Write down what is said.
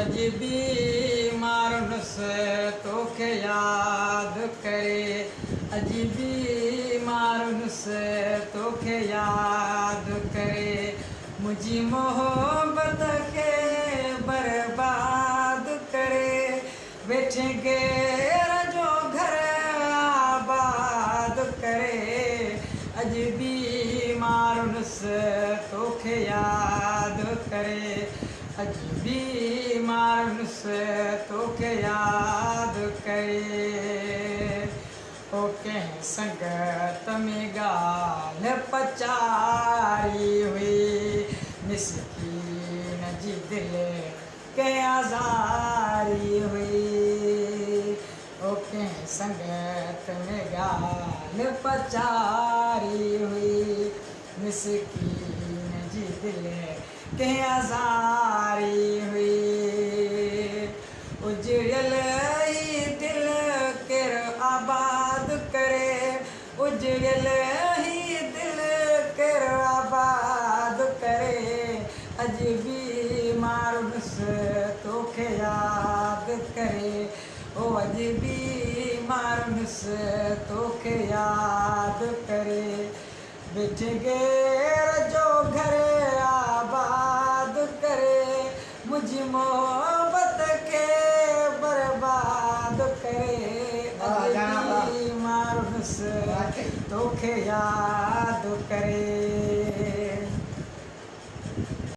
अजबी मारुनस तोखे याद करे, अजबी मारुनस तोखे याद करे, मुझी मोहब्बत के बर्बाद करे, बैठे गेर जो घर आबाद करे, अजबी मारुनस तोखे याद करे, अजबी मारुनस तोखे याद करे। ओ कंहिं संगत में ॻाल्हि पचारी हुई, मिसकीन जी दिलि कंहिं आज़ारी हुई। ओ कंहिं संगत में ॻाल्हि पचारी हुई, मिसकीन जी दिलि कंहिं आज़ारी हुई। उजड़ियल ही दिल केरु आबाद करे, उजड़ियल ही दिल केरु आबाद करे, अजबी मारुनस तोखे याद करे, ओ अजबी मारुनस तोखे याद करे, बैठे गेर जो घर आबाद करे, मुझी मोहब्बत के बर्बाद करे, अजबी मारुनस तोखे याद करे।